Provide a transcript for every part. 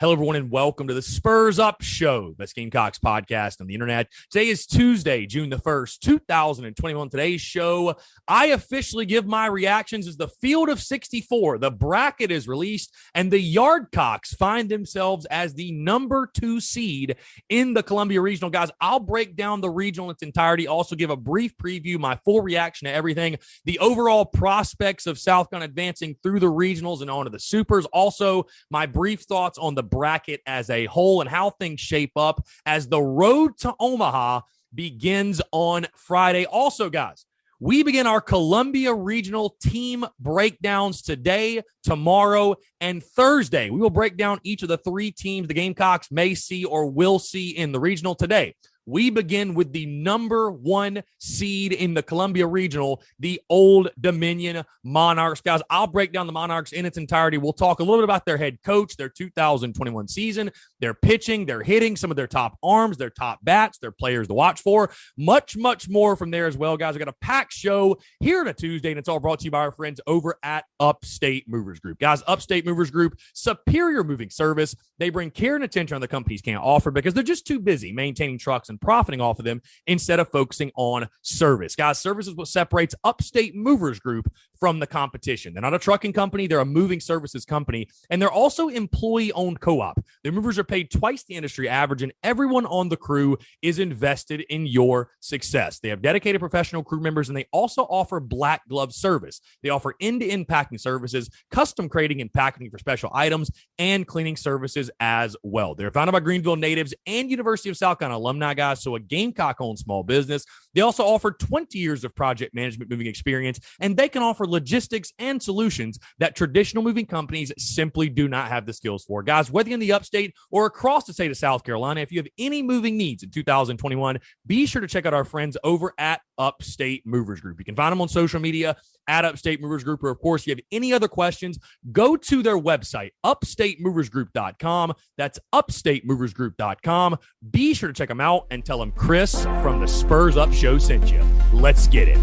Hello, everyone, and welcome to the Spurs Up Show, best Gamecocks podcast on the internet. Today is Tuesday, June the 1st, 2021. Today's show, I officially give my reactions as the field of 64. The bracket is released, and the Yardcocks find themselves as the number 2 seed in the Columbia Regional. Guys, I'll break down the regional in its entirety, also give a brief preview, my full reaction to everything, the overall prospects of South Carolina advancing through the regionals and on to the supers. Also, my brief thoughts on the bracket as a whole and how things shape up as the road to Omaha begins on Friday. Also, guys, we begin our Columbia Regional team breakdowns today, tomorrow, and Thursday. We will break down each of the 3 teams the Gamecocks may see or will see in the regional today. We begin with the number 1 seed in the Columbia Regional, the Old Dominion Monarchs. Guys, I'll break down the Monarchs in its entirety. We'll talk a little bit about their head coach, their 2021 season, their pitching, their hitting, some of their top arms, their top bats, their players to watch for. Much, much more from there as well, guys. I got a packed show here on a Tuesday, and it's all brought to you by our friends over at Upstate Movers Group. Guys, Upstate Movers Group, superior moving service. They bring care and attention on the companies can't offer because they're just too busy maintaining trucks and profiting off of them instead of focusing on service. Guys, service is what separates Upstate Movers Group from the competition. They're not a trucking company. They're a moving services company, and they're also employee-owned co-op. Their movers are paid twice the industry average, and everyone on the crew is invested in your success. They have dedicated professional crew members, and they also offer black glove service. They offer end-to-end packing services, custom crating and packaging for special items, and cleaning services as well. They're founded by Greenville natives and University of South Carolina alumni, guys, so a Gamecock-owned small business. They also offer 20 years of project management moving experience, and they can offer logistics and solutions that traditional moving companies simply do not have the skills for. Guys, whether you're in the upstate or across the state of South Carolina, if you have any moving needs in 2021, be sure to check out our friends over at Upstate Movers Group. You can find them on social media at Upstate Movers Group, or of course, if you have any other questions, go to their website, upstatemoversgroup.com. That's upstatemoversgroup.com. Be sure to check them out and tell them Chris from the Spurs Up Show sent you. Let's get it.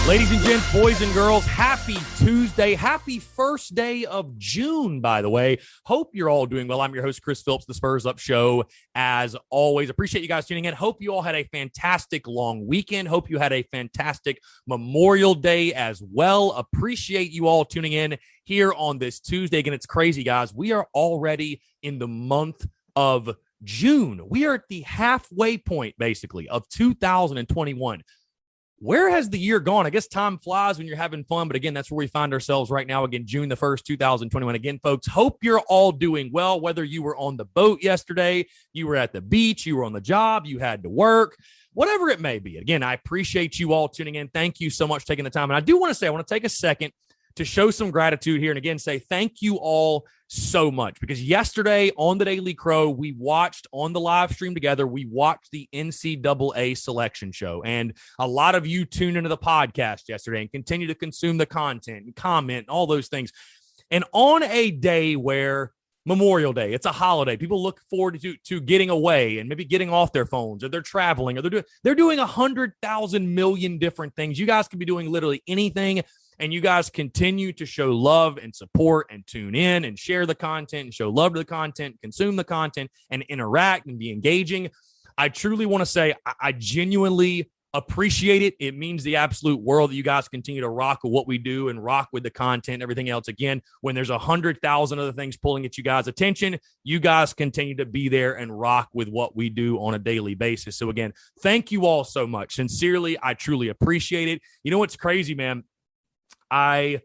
Ladies and gents, boys and girls, happy Tuesday. Happy first day of June, by the way. Hope you're all doing well. I'm your host, Chris Phillips, the Spurs Up Show. As always, appreciate you guys tuning in. Hope you all had a fantastic long weekend. Hope you had a fantastic Memorial Day as well. Appreciate you all tuning in here on this Tuesday. Again, it's crazy, guys. We are already in the month of June. We are at the halfway point, basically, of 2021. Where has the year gone? I guess time flies when you're having fun, but again, that's where we find ourselves right now. Again, June the 1st, 2021. Again, folks, hope you're all doing well, whether you were on the boat yesterday, you were at the beach, you were on the job, you had to work, whatever it may be. Again, I appreciate you all tuning in. Thank you so much for taking the time. And I do want to say, I want to take a second to show some gratitude here and again say thank you all so much, because yesterday on the Daily Crow, we watched on the live stream together, we watched the NCAA selection show, and a lot of you tuned into the podcast yesterday and continue to consume the content and comment and all those things. And on a day where Memorial Day, it's a holiday, people look forward to getting away and maybe getting off their phones, or they're traveling, or they're doing 100,000 million different things. You guys can be doing literally anything, and you guys continue to show love and support and tune in and share the content and show love to the content, consume the content, and interact and be engaging. I truly want to say I genuinely appreciate it. It means the absolute world that you guys continue to rock with what we do and rock with the content and everything else. Again, when there's 100,000 other things pulling at you guys' attention, you guys continue to be there and rock with what we do on a daily basis. So again, thank you all so much. Sincerely, I truly appreciate it. You know what's crazy, man? I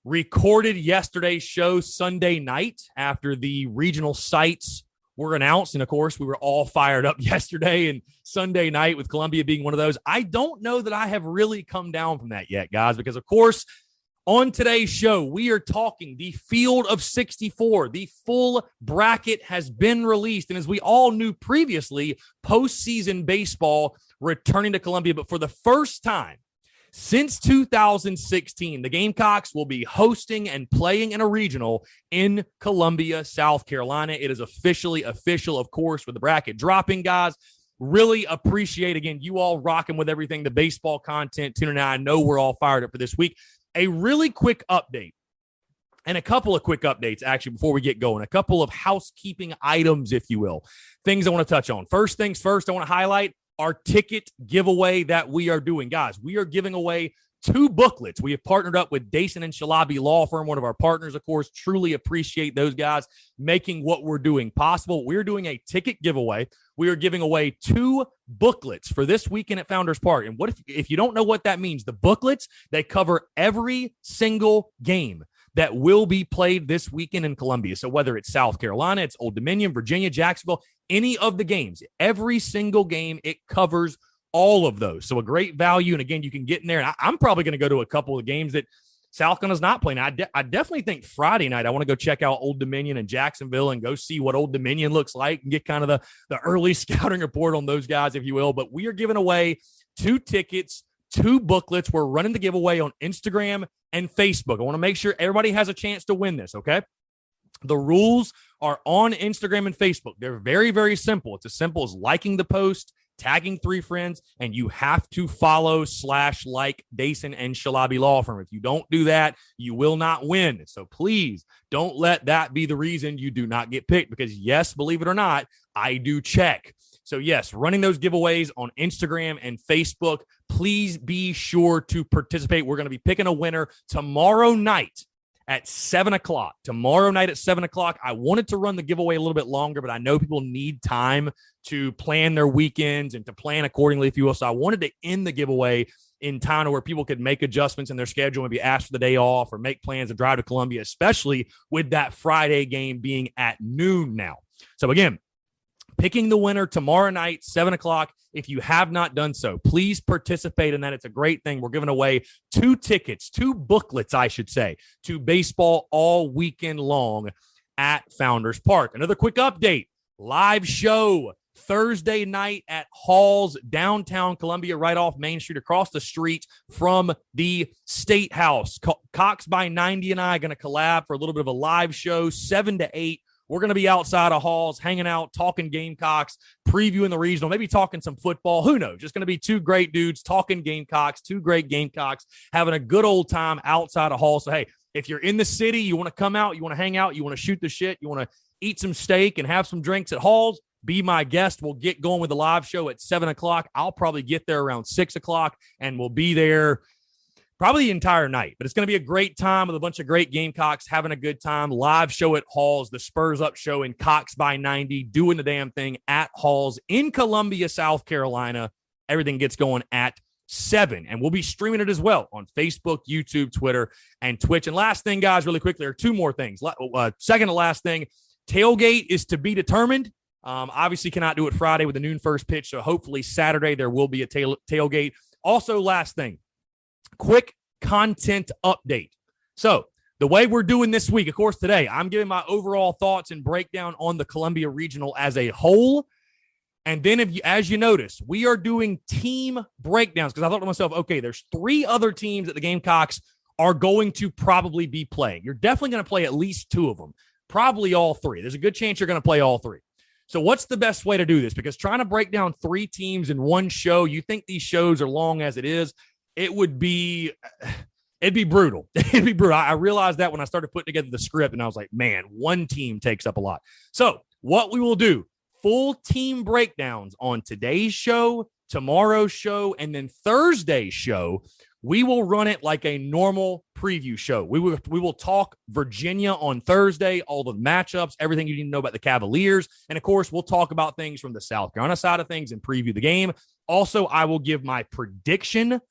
recorded yesterday's show Sunday night after the regional sites were announced. And of course, we were all fired up yesterday and Sunday night with Columbia being one of those. I don't know that I have really come down from that yet, guys, because of course, on today's show, we are talking the field of 64. The full bracket has been released. And as we all knew previously, postseason baseball returning to Columbia. But for the first time since 2016, the Gamecocks will be hosting and playing in a regional in Columbia, South Carolina. It is officially official, of course, with the bracket dropping, guys. Really appreciate, again, you all rocking with everything, the baseball content, tuning in. I know we're all fired up for this week. A really quick update, and a couple of quick updates, actually, before we get going. A couple of housekeeping items, if you will, things I want to touch on. First things first, I want to highlight our ticket giveaway that we are doing. Guys, we are giving away 2 booklets. We have partnered up with Dason and Shalabi Law Firm, one of our partners, of course. Truly appreciate those guys making what we're doing possible. We're doing a ticket giveaway. We are giving away 2 booklets for this weekend at Founders Park. And what if you don't know what that means? The booklets, they cover every single game that will be played this weekend in Columbia. So whether it's South Carolina, it's Old Dominion, Virginia, Jacksonville, any of the games, every single game, it covers all of those. So a great value. And again, you can get in there. And I'm probably going to go to a couple of games that South Carolina's not playing. I definitely think Friday night, I want to go check out Old Dominion and Jacksonville and go see what Old Dominion looks like and get kind of the early scouting report on those guys, if you will. But we are giving away 2 tickets, 2 booklets. We're running the giveaway on Instagram and Facebook. I want to make sure everybody has a chance to win this, okay? The rules are on Instagram and Facebook. They're very, very simple. It's as simple as liking the post, tagging 3 friends, and you have to follow/like Dason and Shalabi Law Firm. If you don't do that, you will not win. So please don't let that be the reason you do not get picked, because yes, believe it or not, I do check. So yes, running those giveaways on Instagram and Facebook. Please be sure to participate. We're going to be picking a winner tomorrow night at 7 o'clock. Tomorrow night at 7 o'clock. I wanted to run the giveaway a little bit longer, but I know people need time to plan their weekends and to plan accordingly, if you will. So I wanted to end the giveaway in time to where people could make adjustments in their schedule, maybe ask for the day off or make plans to drive to Columbia, especially with that Friday game being at noon now. So again, picking the winner tomorrow night, 7 o'clock. If you have not done so, please participate in that. It's a great thing. We're giving away 2 tickets, 2 booklets, I should say, to baseball all weekend long at Founders Park. Another quick update, live show Thursday night at Halls, downtown Columbia, right off Main Street, across the street from the State House. Cox by 90 and I are going to collab for a little bit of a live show, 7 to 8. We're going to be outside of Halls, hanging out, talking Gamecocks, previewing the regional, maybe talking some football. Who knows? Just going to be 2 great dudes talking Gamecocks, 2 great Gamecocks, having a good old time outside of Halls. So, hey, if you're in the city, you want to come out, you want to hang out, you want to shoot the shit, you want to eat some steak and have some drinks at Halls, be my guest. We'll get going with the live show at 7 o'clock. I'll probably get there around 6 o'clock, and we'll be there probably the entire night. But it's going to be a great time with a bunch of great Gamecocks having a good time. Live show at Halls, the Spurs Up show in Cox by 90, doing the damn thing at Halls in Columbia, South Carolina. Everything gets going at 7. And we'll be streaming it as well on Facebook, YouTube, Twitter, and Twitch. And last thing, guys, really quickly, there are 2 more things. Second to last thing, tailgate is to be determined. Obviously cannot do it Friday with the noon first pitch, so hopefully Saturday there will be a tailgate. Also, last thing, quick content update. So the way we're doing this week, of course, today, I'm giving my overall thoughts and breakdown on the Columbia Regional as a whole. And then, as you notice, we are doing team breakdowns, because I thought to myself, okay, there's 3 other teams that the Gamecocks are going to probably be playing. You're definitely going to play at least 2 of them, probably all 3. There's a good chance you're going to play all 3. So what's the best way to do this? Because trying to break down 3 teams in one show, you think these shows are long as it is, it'd be brutal. It'd be brutal. I realized that when I started putting together the script, and I was like, man, 1 team takes up a lot. So what we will do, full team breakdowns on today's show, tomorrow's show, and then Thursday's show. We will run it like a normal preview show. We will talk Virginia on Thursday, all the matchups, everything you need to know about the Cavaliers. And, of course, we'll talk about things from the South Carolina side of things and preview the game. Also, I will give my prediction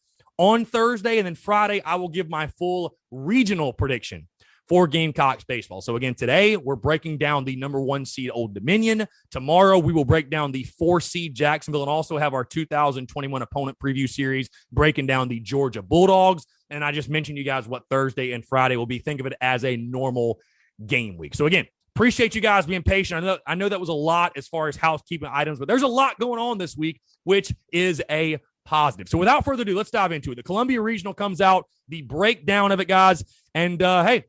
on Thursday. And then Friday, I will give my full regional prediction for Gamecocks baseball. So again, today we're breaking down the number 1 seed Old Dominion. Tomorrow we will break down the 4 seed Jacksonville and also have our 2021 opponent preview series breaking down the Georgia Bulldogs. And I just mentioned you guys what Thursday and Friday will be. Think of it as a normal game week. So again, appreciate you guys being patient. I know that was a lot as far as housekeeping items, but there's a lot going on this week, which is a positive. So without further ado, let's dive into it. The Columbia Regional comes out, the breakdown of it, guys. And hey,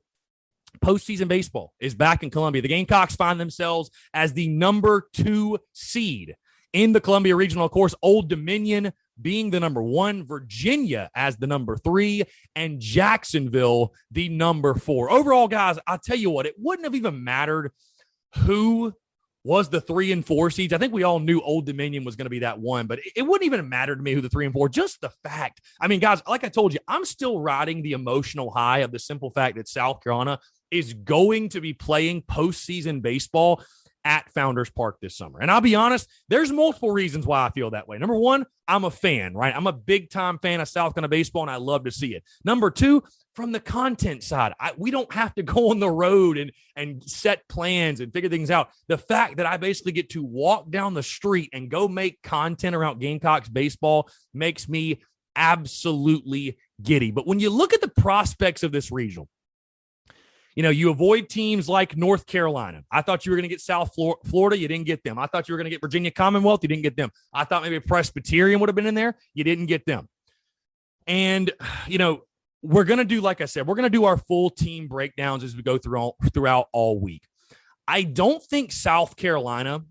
postseason baseball is back in Columbia. The Gamecocks find themselves as the number 2 seed in the Columbia Regional. Of course, Old Dominion being the number 1, Virginia as the number 3, and Jacksonville the number 4. Overall, guys, I'll tell you what, it wouldn't have even mattered who was the 3 and 4 seeds. I think we all knew Old Dominion was going to be that 1, but it wouldn't even matter to me who the 3 and 4, just the fact. I mean, guys, like I told you, I'm still riding the emotional high of the simple fact that South Carolina is going to be playing postseason baseball at Founders Park this summer. And I'll be honest, there's multiple reasons why I feel that way. Number 1, I'm a fan, right? I'm a big-time fan of South Carolina baseball, and I love to see it. Number 2, from the content side, we don't have to go on the road and set plans and figure things out. The fact that I basically get to walk down the street and go make content around Gamecocks baseball makes me absolutely giddy. But when you look at the prospects of this regional, you know, you avoid teams like North Carolina. I thought you were going to get South Florida. You didn't get them. I thought you were going to get Virginia Commonwealth. You didn't get them. I thought maybe Presbyterian would have been in there. You didn't get them. And, you know, we're going to do, like I said, we're going to do our full team breakdowns as we go throughout all week. I don't think South Carolina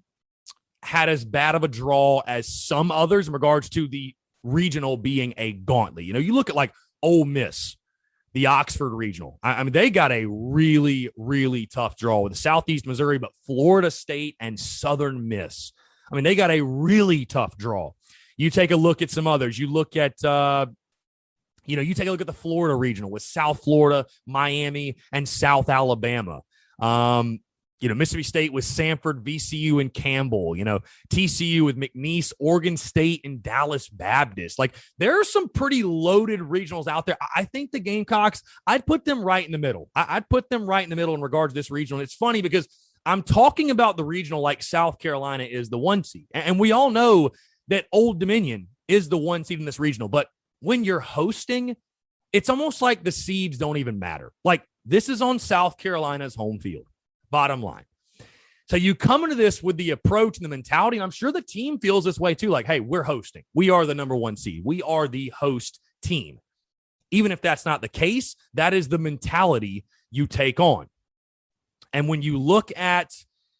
had as bad of a draw as some others in regards to the regional being a gauntlet. You know, you look at like Ole Miss, the Oxford Regional. I mean, they got a really, really tough draw with Southeast Missouri, but Florida State and Southern Miss. I mean, they got a really tough draw. You take a look at some others. You look at, you take a look at the Florida Regional with South Florida, Miami, and South Alabama. Mississippi State with Samford, VCU, and Campbell. You know, TCU with McNeese, Oregon State, and Dallas Baptist. Like, there are some pretty loaded regionals out there. I think the Gamecocks, I'd put them right in the middle. I'd put them right in the middle in regards to this regional. And it's funny because I'm talking about the regional like South Carolina is the 1 seed. And we all know that Old Dominion is the 1 seed in this regional. But when you're hosting, it's almost like the seeds don't even matter. Like, this is on South Carolina's home field. Bottom line. So you come into this with the approach and the mentality, and I'm sure the team feels this way too. Like, hey, we're hosting. We are the number 1 seed. We are the host team. Even if that's not the case, that is the mentality you take on. And when you look at,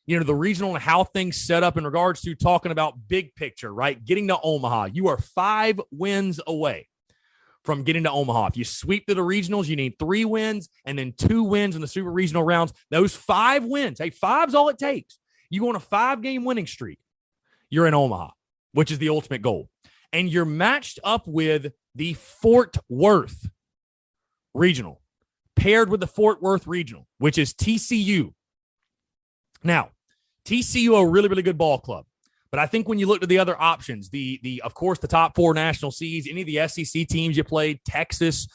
the regional and how things set up in regards to talking about big picture, right? Getting to Omaha, you are 5 wins away from getting to Omaha. If you sweep to the regionals, you need 3 wins and then 2 wins in the super regional rounds. Those 5 wins, hey, 5's all it takes. You go on a 5-game winning streak, you're in Omaha, which is the ultimate goal. And you're matched up with the Fort Worth Regional, paired with the Fort Worth Regional, which is TCU. Now, TCU, a really, really good ball club. But I think when you look at the other options, of course, the top 4 national seeds, any of the SEC teams you played, Texas,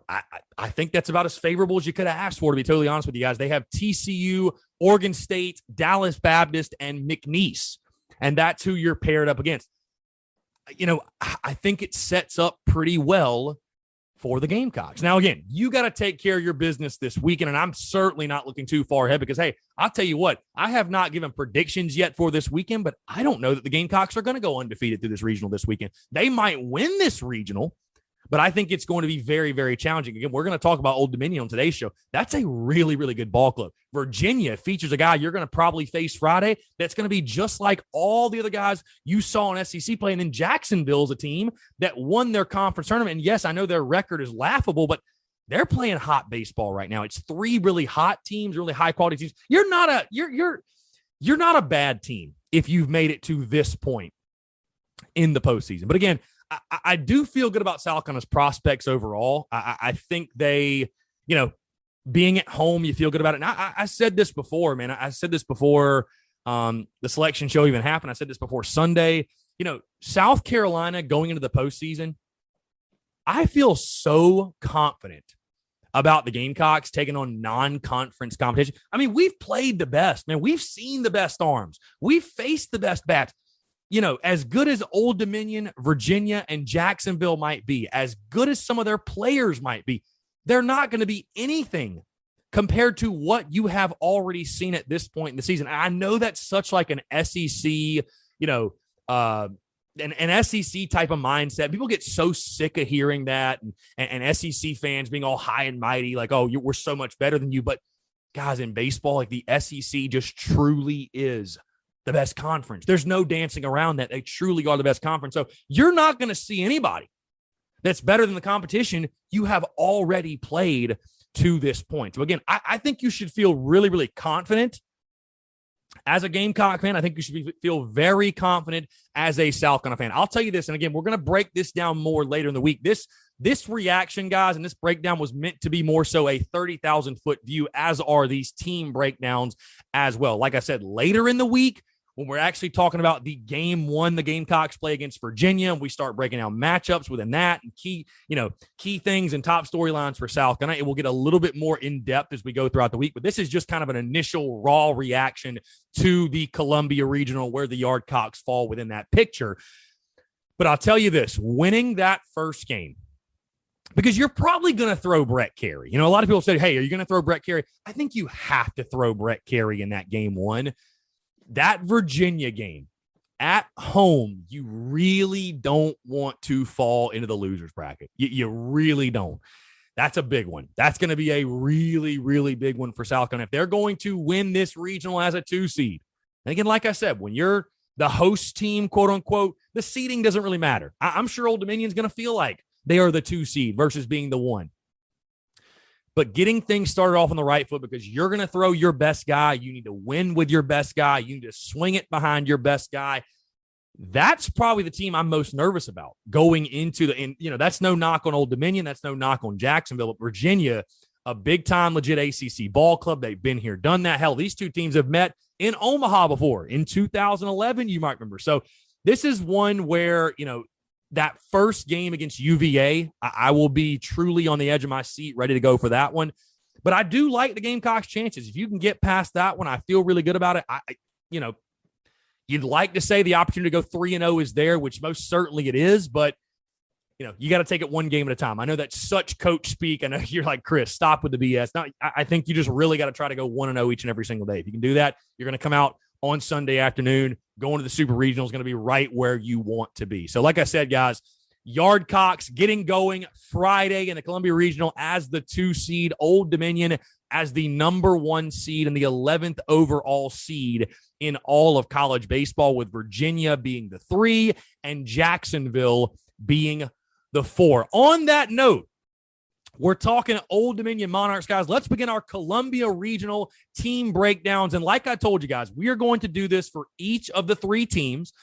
I think that's about as favorable as you could have asked for, to be totally honest with you guys. They have TCU, Oregon State, Dallas Baptist, and McNeese. And that's who you're paired up against. I think it sets up pretty well for the Gamecocks. Now, again, you got to take care of your business this weekend, and I'm certainly not looking too far ahead because, hey, I'll tell you what, I have not given predictions yet for this weekend, but I don't know that the Gamecocks are going to go undefeated through this regional this weekend. They might win this regional, but I think it's going to be very, very challenging. Again, we're going to talk about Old Dominion on today's show. That's a really, really good ball club. Virginia features a guy you're going to probably face Friday that's going to be just like all the other guys you saw in SEC play. And then Jacksonville's a team that won their conference tournament. And yes, I know their record is laughable, but they're playing hot baseball right now. It's 3 really hot teams, really high quality teams. You're not a bad team if you've made it to this point in the postseason. But again, I do feel good about South Carolina's prospects overall. I think they, being at home, you feel good about it. And I said this before, man. I said this before the selection show even happened. I said this before Sunday. South Carolina going into the postseason, I feel so confident about the Gamecocks taking on non-conference competition. I mean, we've played the best, man. We've seen the best arms. We've faced the best bats. As good as Old Dominion, Virginia, and Jacksonville might be, as good as some of their players might be, they're not going to be anything compared to what you have already seen at this point in the season. I know that's such like an SEC, an SEC type of mindset. People get so sick of hearing that, and SEC fans being all high and mighty, like, oh, we're so much better than you. But guys, in baseball, like the SEC just truly is the best conference. There's no dancing around that. They truly are the best conference. So you're not going to see anybody that's better than the competition you have already played to this point. So again, I think you should feel really, really confident as a Gamecock fan. I think you should feel very confident as a South Carolina fan. I'll tell you this, and again, we're going to break this down more later in the week. This reaction, guys, and this breakdown was meant to be more so a 30,000-foot view, as are these team breakdowns as well. Like I said, later in the week, when we're actually talking about the game one, the Gamecocks play against Virginia, and we start breaking down matchups within that and key things and top storylines for South Carolina, it will get a little bit more in depth as we go throughout the week. But this is just kind of an initial raw reaction to the Columbia Regional, where the Yardcocks fall within that picture. But I'll tell you this, winning that first game, because you're probably going to throw Brett Carey. A lot of people say, hey, are you going to throw Brett Carey? I think you have to throw Brett Carey in that game one. That Virginia game at home, you really don't want to fall into the loser's bracket. You really don't. That's a big one. That's going to be a really, really big one for South Carolina. If they're going to win this regional as a 2 seed, and again, like I said, when you're the host team, quote unquote, the seeding doesn't really matter. I'm sure Old Dominion's going to feel like they are the 2 seed versus being the 1. But getting things started off on the right foot, because you're going to throw your best guy. You need to win with your best guy. You need to swing it behind your best guy. That's probably the team I'm most nervous about going into that's no knock on Old Dominion. That's no knock on Jacksonville. But Virginia, a big-time legit ACC ball club. They've been here, done that. Hell, these two teams have met in Omaha before in 2011, you might remember. So this is one where, that first game against UVA, I will be truly on the edge of my seat, ready to go for that one. But I do like the Gamecocks' chances. If you can get past that one, I feel really good about it. You'd like to say the opportunity to go 3-0 is there, which most certainly it is, but you got to take it one game at a time. I know that's such coach speak. I know you're like, Chris, stop with the BS. No, I think you just really got to try to go 1-0 each and every single day. If you can do that, you're going to come out on Sunday afternoon. Going to the Super Regional is going to be right where you want to be. So like I said, guys, Yardcocks getting going Friday in the Columbia Regional as the 2 seed, Old Dominion as the number 1 seed and the 11th overall seed in all of college baseball, with Virginia being the 3 and Jacksonville being the 4. On that note, we're talking Old Dominion Monarchs, guys. Let's begin our Columbia Regional team breakdowns. And like I told you guys, we are going to do this for each of the 3 teams.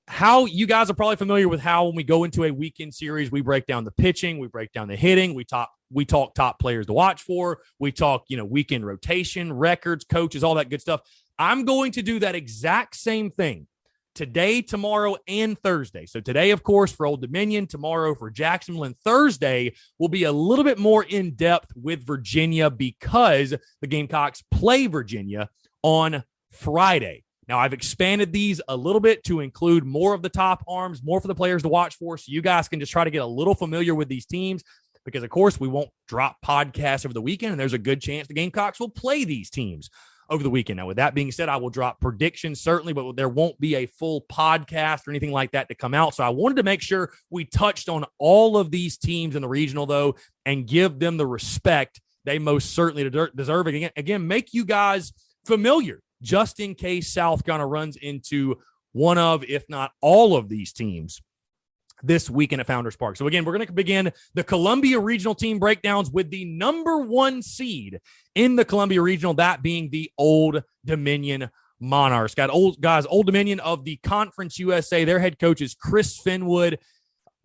How you guys are probably familiar with how when we go into a weekend series, we break down the pitching, we break down the hitting, we talk top players to watch for, we talk, weekend rotation, records, coaches, all that good stuff. I'm going to do that exact same thing today, tomorrow, and Thursday. So today, of course, for Old Dominion, tomorrow for Jacksonville, and Thursday will be a little bit more in-depth with Virginia because the Gamecocks play Virginia on Friday. Now, I've expanded these a little bit to include more of the top arms, more for the players to watch for, so you guys can just try to get a little familiar with these teams because, of course, we won't drop podcasts over the weekend, and there's a good chance the Gamecocks will play these teams over the weekend. Now, with that being said, I will drop predictions, certainly, but there won't be a full podcast or anything like that to come out. So I wanted to make sure we touched on all of these teams in the regional, though, and give them the respect they most certainly deserve. Again, make you guys familiar just in case South Carolina runs into one of, if not all of these teams this weekend at Founders Park. So again, we're going to begin the Columbia Regional team breakdowns with the number 1 seed in the Columbia Regional, that being the Old Dominion Monarchs. Old Dominion of the Conference USA. Their head coach is Chris Finwood.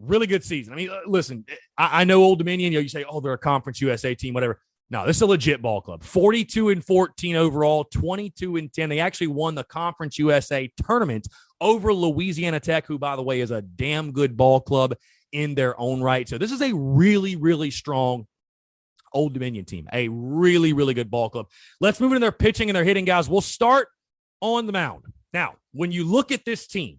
Really good season. I mean, listen, I know Old Dominion, you say, oh, they're a Conference USA team, whatever. No, this is a legit ball club. 42-14 overall, 22-10. They actually won the Conference USA tournament over Louisiana Tech, who, by the way, is a damn good ball club in their own right. So this is a really, really strong Old Dominion team, a really, really good ball club. Let's move into their pitching and their hitting, guys. We'll start on the mound. Now, when you look at this team,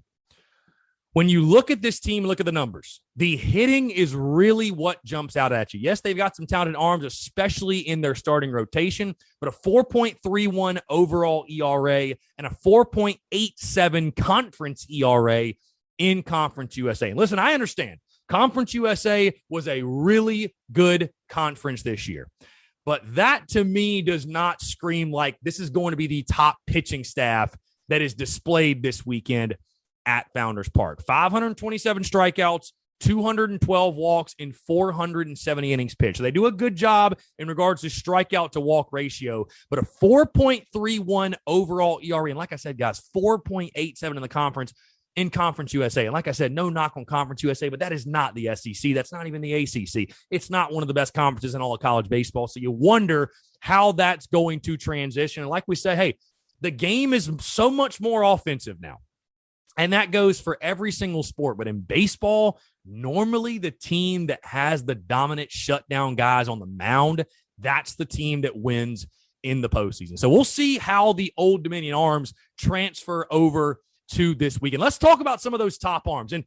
look at the numbers. The hitting is really what jumps out at you. Yes, they've got some talented arms, especially in their starting rotation, but a 4.31 overall ERA and a 4.87 conference ERA in Conference USA. And listen, I understand. Conference USA was a really good conference this year. But that, to me, does not scream like this is going to be the top pitching staff that is displayed this weekend at Founders Park. 527 strikeouts, 212 walks, and 470 innings pitched. So they do a good job in regards to strikeout to walk ratio, but a 4.31 overall ERA. And like I said, guys, 4.87 in the conference. In Conference USA. And like I said, no knock on Conference USA, but that is not the SEC. That's not even the ACC. It's not one of the best conferences in all of college baseball. So you wonder how that's going to transition. And like we say, hey, the game is so much more offensive now. And that goes for every single sport. But in baseball, normally the team that has the dominant shutdown guys on the mound, that's the team that wins in the postseason. So we'll see how the Old Dominion arms transfer over to this weekend. Let's talk about some of those top arms. And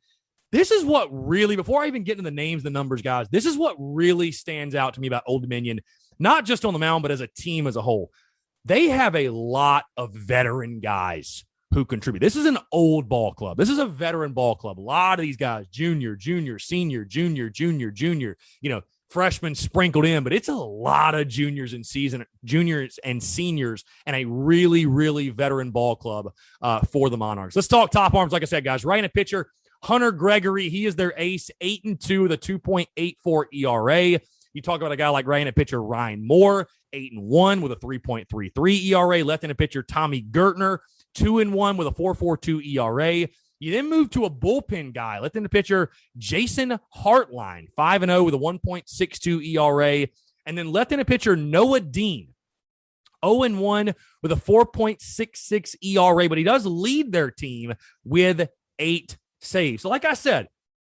this is what really, before I even get into the names, the numbers, guys, this is what really stands out to me about Old Dominion, not just on the mound, but as a team as a whole. They have a lot of veteran guys who contribute. This is an old ball club. This is a veteran ball club. A lot of these guys, junior, senior, junior, freshmen sprinkled in, but it's a lot of juniors and seniors, and a really, really veteran ball club for the Monarchs. Let's talk top arms. Like I said, guys, right-handed pitcher, Hunter Gregory. He is their ace, 8-2 with a 2.84 ERA. You talk about a guy like right-handed pitcher Ryan Moore, 8-1 with a 3.33 ERA. Left-handed pitcher Tommy Gertner, 2-1 with a 4.42 ERA. You then move to a bullpen guy, left-handed pitcher Jason Hartline, 5-0 with a 1.62 ERA. And then left-handed pitcher Noah Dean, 0-1 with a 4.66 ERA. But he does lead their team with 8 saves. So like I said,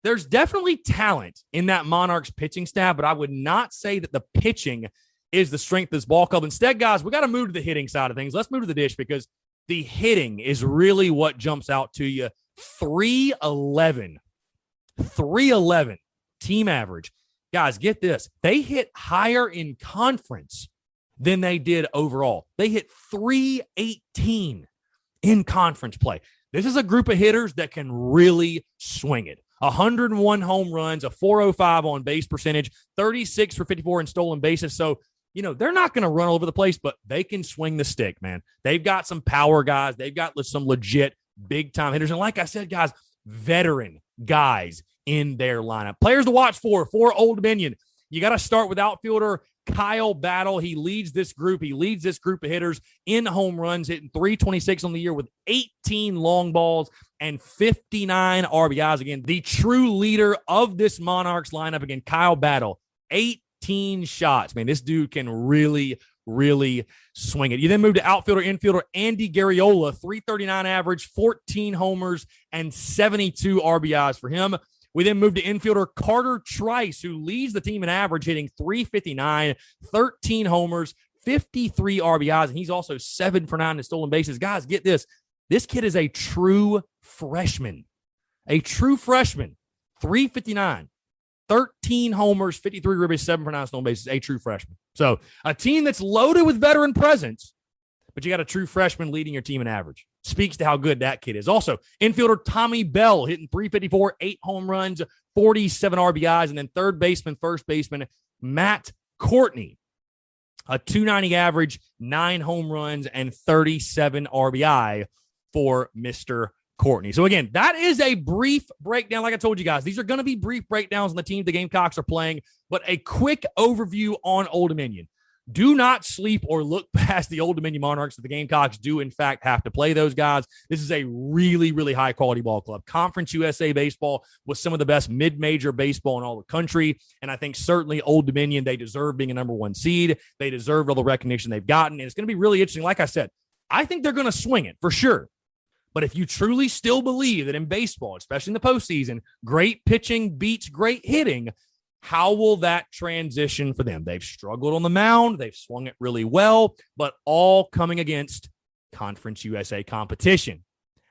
there's definitely talent in that Monarchs pitching staff, but I would not say that the pitching is the strength of this ball club. Instead, guys, we got to move to the hitting side of things. Let's move to the dish because the hitting is really what jumps out to you. 311 team average. Guys, get this. They hit higher in conference than they did overall. They hit 318 in conference play. This is a group of hitters that can really swing it. 101 home runs, a 405 on base percentage, 36 for 54 in stolen bases. So, they're not going to run all over the place, but they can swing the stick, man. They've got some power guys. They've got some legit big-time hitters. And like I said, guys, veteran guys in their lineup. Players to watch for Old Dominion. You got to start with outfielder Kyle Battle. He leads this group. He leads this group of hitters in home runs, hitting 326 on the year with 18 long balls and 59 RBIs. Again, the true leader of this Monarchs lineup. Again, Kyle Battle, 18 shots. Man, this dude can really swing it. You then move to outfielder, infielder Andy Garriola, 339 average, 14 homers, and 72 RBIs for him. We then move to infielder Carter Trice, who leads the team in average, hitting 359, 13 homers, 53 RBIs, and he's also 7 for 9 in stolen bases. Guys, get this. This kid is a true freshman. 359. 13 homers, 53 ribbies, 7 for 9 stolen bases, a true freshman. So a team that's loaded with veteran presence, but you got a true freshman leading your team in average. Speaks to how good that kid is. Also, infielder Tommy Bell hitting 354, 8 home runs, 47 RBIs, and then first baseman Matt Courtney, a 290 average, 9 home runs, and 37 RBI for Mr. Courtney. So again, that is a brief breakdown. Like I told you guys, these are going to be brief breakdowns on the team the Gamecocks are playing, but a quick overview on Old Dominion. Do not sleep or look past the Old Dominion Monarchs. The Gamecocks do, in fact, have to play those guys. This is a really, really high-quality ball club. Conference USA baseball was some of the best mid-major baseball in all the country, and I think certainly Old Dominion, they deserve being a number 1 seed. They deserve all the recognition they've gotten, and it's going to be really interesting. Like I said, I think they're going to swing it for sure. But if you truly still believe that in baseball, especially in the postseason, great pitching beats great hitting, how will that transition for them? They've struggled on the mound. They've swung it really well, but all coming against Conference USA competition.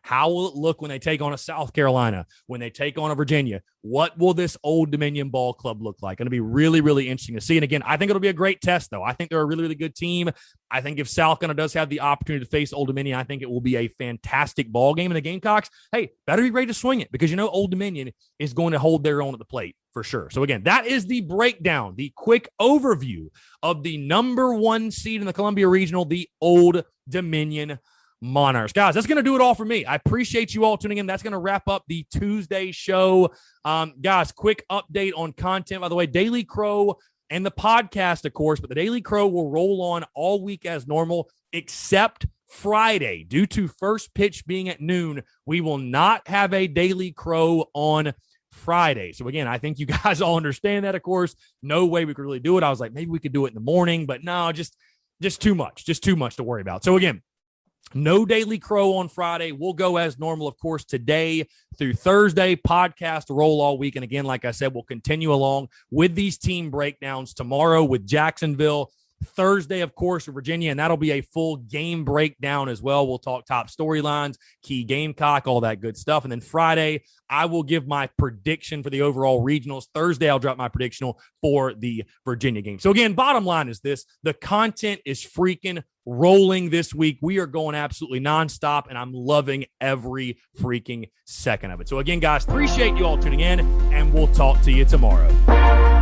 How will it look when they take on a South Carolina, when they take on a Virginia? What will this Old Dominion ball club look like? Going to be really, really interesting to see. And again, I think it'll be a great test, though. I think they're a really, really good team. I think if South Carolina does have the opportunity to face Old Dominion, I think it will be a fantastic ball game. And the Gamecocks, hey, better be ready to swing it because, Old Dominion is going to hold their own at the plate for sure. So again, that is the breakdown, the quick overview of the number 1 seed in the Columbia Regional, the Old Dominion Monarchs. Guys, that's going to do it all for me. I appreciate you all tuning in. That's going to wrap up the Tuesday show. Guys, quick update on content. By the way, Daily Crow and the podcast, of course, but the Daily Crow will roll on all week as normal, except Friday. Due to first pitch being at noon, we will not have a Daily Crow on Friday. So again, I think you guys all understand that, of course. No way we could really do it. I was like, maybe we could do it in the morning, but no, just too much. Just too much to worry about. So again, no Daily Crow on Friday. We'll go as normal, of course, today through Thursday. Podcast roll all week. And again, like I said, we'll continue along with these team breakdowns tomorrow with Jacksonville. Thursday, of course, with Virginia, and that'll be a full game breakdown as well. We'll talk top storylines, key Gamecock, all that good stuff. And then Friday, I will give my prediction for the overall regionals. Thursday, I'll drop my prediction for the Virginia game. So again, bottom line is this. The content is freaking rolling this week. We are going absolutely nonstop, and I'm loving every freaking second of it. So again, guys, appreciate you all tuning in, and we'll talk to you tomorrow.